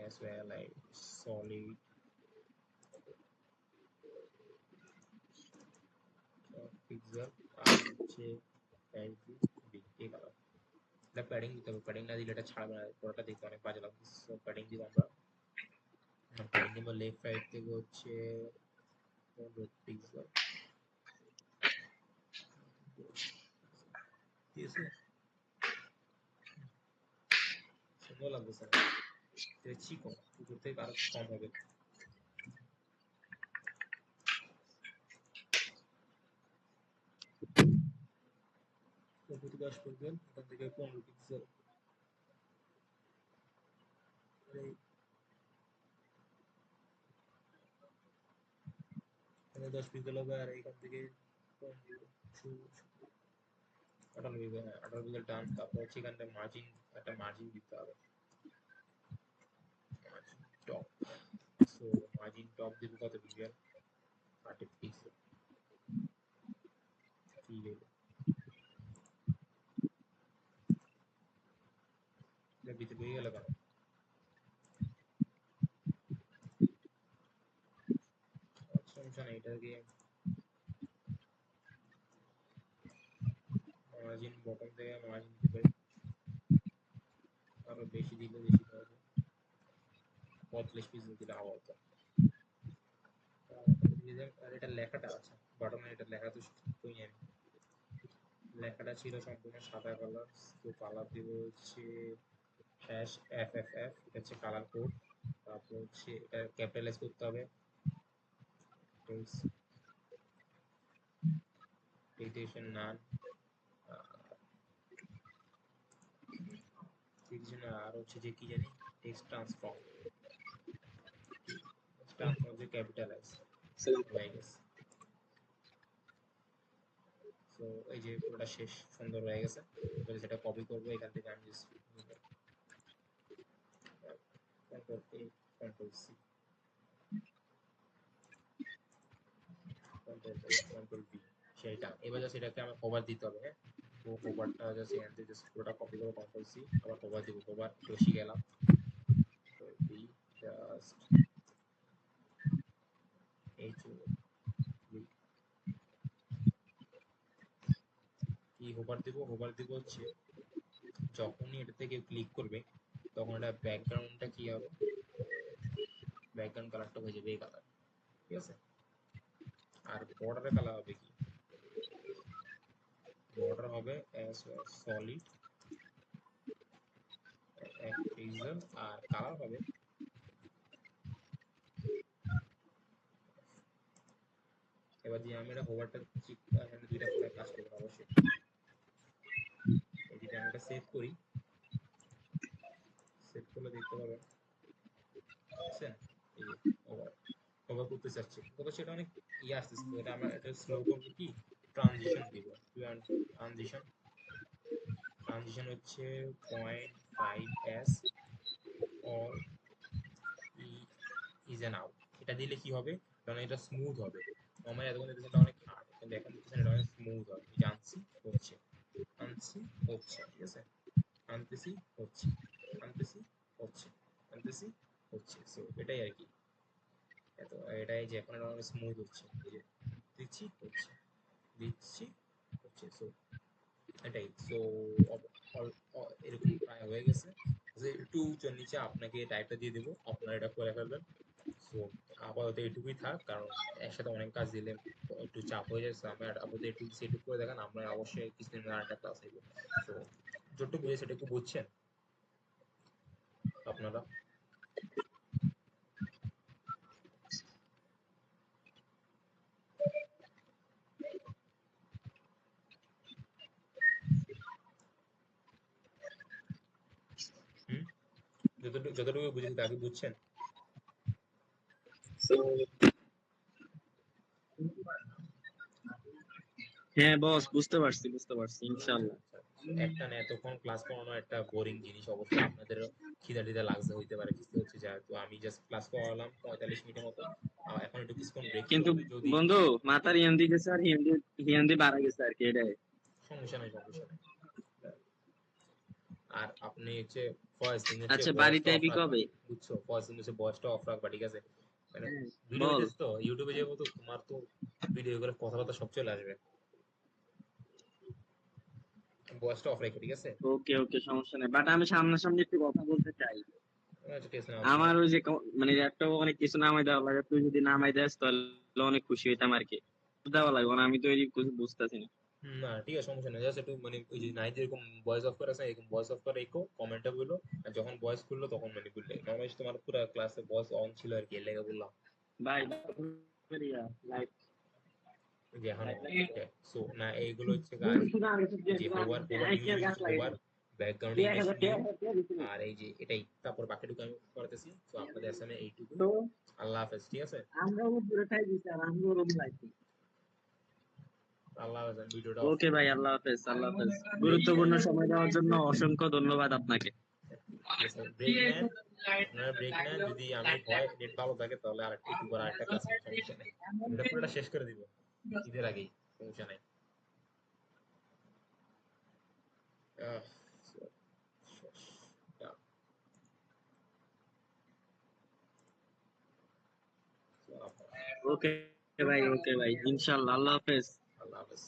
as well like solid pixel আর হচ্ছে এই কালার। এটা প্যাডিং দিতে হবে, প্যাডিং না দিলে এটা ছাড়বে না, পুরোটা দেখতে অনেক বাজে লাগবে। সো প্যাডিং দিব আমরা, প্যাডিং দিব লেফট রাইট থেকে হচ্ছে পিক্সেল, ঠিক আছে? সুন্দর লাগতেছে না, এটা চিকন, উপর থেকে আরো কম হবে। উপর থেকে 10 পিক্সেল, এখান থেকে 15 পিক্সেল। এখানে 10 পিক্সেল হবে আর এখান থেকে 18 পিক্সেল, 18 পিক্সেল ডান। তারপর হচ্ছে এখানে মার্জিন, একটা মার্জিন দিতে হবে, margin top. So margin top দিব কত পিক্সেল? 30 পিক্সেল। কি হলো এটা ভিতরে হয়ে গেল কেন? সমস্যা নেই, এটা দিয়ে মার্জিন বটম থেকে মার্জিন দিতে পারি, আরো বেশি দিলে বেশি হবে। 45 পিক্সেল দিলে আবার হতো। আর এটা লেখাটা আছে বাটনে, এটা লেখা তো কই আমি, লেখাটা ছিল সম্পূর্ণ সাদা কালার। তো কালার দিব হচ্ছে হ্যাশ FFF, এটা হচ্ছে কালার কোড। তারপর হচ্ছে এটা ক্যাপিটালাইজ করতে হবে, ডিটেকশন নান, আর হচ্ছে যে কি জানি টেক্সট ট্রান্সফর্ম, ট্রান্সফর্ম যে ক্যাপিটালাইজ হয়ে গেছে। তো এই যে পুরোটা শেষ, সুন্দর হয়ে গেছে। এবারে যেটা কপি করবো এখান থেকে আমি control A control C control B, সেইটা। এবার জাস্ট এটাকে আমার কভার দিতে হবে, হ্যাঁ। তো কভারটা জাস্ট এখান থেকে জাস্ট পুরোটা কপি করে কন্ট্রোল C, আবার কভার দিব, কভার বেশি গেলাম, B জাস্ট H B কি হোভার দিব, হোভার দিব হচ্ছে যখনই এটা থেকে ক্লিক করবে তখন এটা ব্যাকগ্রাউন্ডটা কি হবে, ব্যাকগ্রাউন্ড কালারটা হয়ে যাবে এই কালার, ঠিক আছে? আর বর্ডারের কালার হবে কি, বর্ডার হবে সলিড এক পিক্সেল, আর কালার হবে এবার যে আমি এটা হোভারটা এখানে দুইটা করে কাজ করবো অবশ্যই। যদি আমি এটা সেভ করি, সেভ করলে দেখতে পাবেন, বুঝছেন? এই যে ওভার ওভার করতে চাচ্ছি, তবে সেটা অনেক ইয়ে আসতেছে। এটা আমরা এটা স্লো করবো কি, ট্রানজিশন দিব, ট্রানজিশন, ট্রানজিশন হচ্ছে 0.5s or is an out. এটা দিলে কি হবে, কারণ এটা স্মুথ হবে। আমার এতক্ষণ দেখতেছেন এটা অনেক হার্ড, কিন্তু এখন দেখতেছেন এটা অনেক স্মুথ হবে। এই যে আনছি হচ্ছে, আনছি হচ্ছে, ঠিক আছে? আনতেছি হচ্ছে, আনতেছি হচ্ছে, আনতেছি হচ্ছে। সো এটাই আর কি, এত এটাই যে এখন এটা অনেক স্মুথ হচ্ছে। এই যে দিচ্ছি হচ্ছে, দিচ্ছি হচ্ছে। সো এটাই। সো এরকম প্রায় হয়ে গেছে। একটু উঁচুর নিচে আপনাকে টাইপটা দিয়ে দেবো, আপনারা এটা করে ফেলবেন। সো আপাতত এইটুকুই থাক, কারণ একসাথে অনেক কাজ দিলে একটু চাপ হয়ে যায়। আমরা আপাতত একটু সেটুকু করে দেখেন, আমরা অবশ্যই কিছুদিন আরেকটা ক্লাস নেব। সো যতটুকু বুঝে সেটুকু বুঝছেন আপনারা? যতটুকু বুঝেছি তাকে বুঝছেন? হ্যাঁ বস, বুঝতে পারছি ইনশাআল্লাহ। আচ্ছা, একটা না এতক্ষণ ক্লাস করানো একটা বোরিং জিনিস, অবশ্যই আপনাদের খিদা টিদা লাগছে হইতে পারে, কিছু হচ্ছে যায়, তো আমি জাস্ট ক্লাস করালাম 45 মিনিটের মতো, এখন একটু কিছুক্ষণ ব্রেক কিন্তু চলবে, যদি বন্ধু, মাথার হিয়ান্দি গেছে আর হিয়ান্দি হিয়ান্দি বাড়া গেছে আর কি, এটাই। সমস্যা নাই, সমস্যা নাই। আর আপনি হচ্ছে ফয়েজ, তুমি হচ্ছে আচ্ছা, বয়সটা বাড়িতে অফ আইবি রাখবা, কবে? বুঝছো? ফয়েজ, তুমি হচ্ছে বয়সটা অফ রাখবা, ঠিক আছে? মানে হ্যাঁ, ভিডিও বল। হইতেছে তো ইউটিউবে যাবো, তো তোমার তো ভিডিও করে কথাবার্তা সব চলে আসবে, বয়সটা অফ রেখো, ঠিক আছে? ওকে ওকে, সমস্যা নেই, বাট আমি সামনাসামনি একটু কথা বলতে চাই। আচ্ছা ঠিক আছে না, আমার ওই যে মানে একটা অনেক কিছু নামাই দেওয়া লাগে, তুই যদি নামাই দেস তাহলে অনেক খুশি হইতাম আর কি। দেওয়া লাগবে না, আমি তো এই কিছু বুঝতেছি না। না ঠিক আছে, সমস্যা নেই, জাস্ট একটু মানে ওই যে নাই যেরকম ভয়েস অফ করে আছে এরকম ভয়েস অফ করে রেখো, কমেন্টটা বললো, আর যখন ভয়েস খুললো তখন মানে বললে, নর্মালি তোমার পুরো ক্লাসে ভয়েস অন ছিল আর কি, এর লেগে বললাম। ভাই লাইক যে এখন সো না, এইগুলো হচ্ছে কাজ, যে hover hover use hover, background image new, আর এই যে এটাই, তারপর বাকিটুকু আমি করতেছি, তো আপনাদের এখানে এইটুকু। তো আল্লাহ হাফেজ, ঠিক আছে? আমরা পুরো খাই দিছি আর আমরা রুম লাইছি। আল্লাহ হাফেজ, আমি ভিডিওটা অফ ওকে করলাম। ভাই, আল্লাহ হাফেজ, আল্লাহ হাফেজ। গুরুত্বপূর্ণ সময় দেওয়ার জন্য অসংখ্য ধন্যবাদ আপনাকে। ঠিক আছে, ব্রেক নেন, আপনারা ব্রেক নেন, যদি আমি হয় নেট ভালো থাকে তাহলে আর একটু পর আরেকটা ক্লাস নেব, সমস্যা নেই, এটা পুরোটা শেষ করে দিব ঈদের আগেই, সমস্যা নাই। আহ, so, ওকে ভাই, ওকে ভাই, ইনশাআল্লাহ, আল্লাহ হাফেজ। আল্লাহ হাফেজ।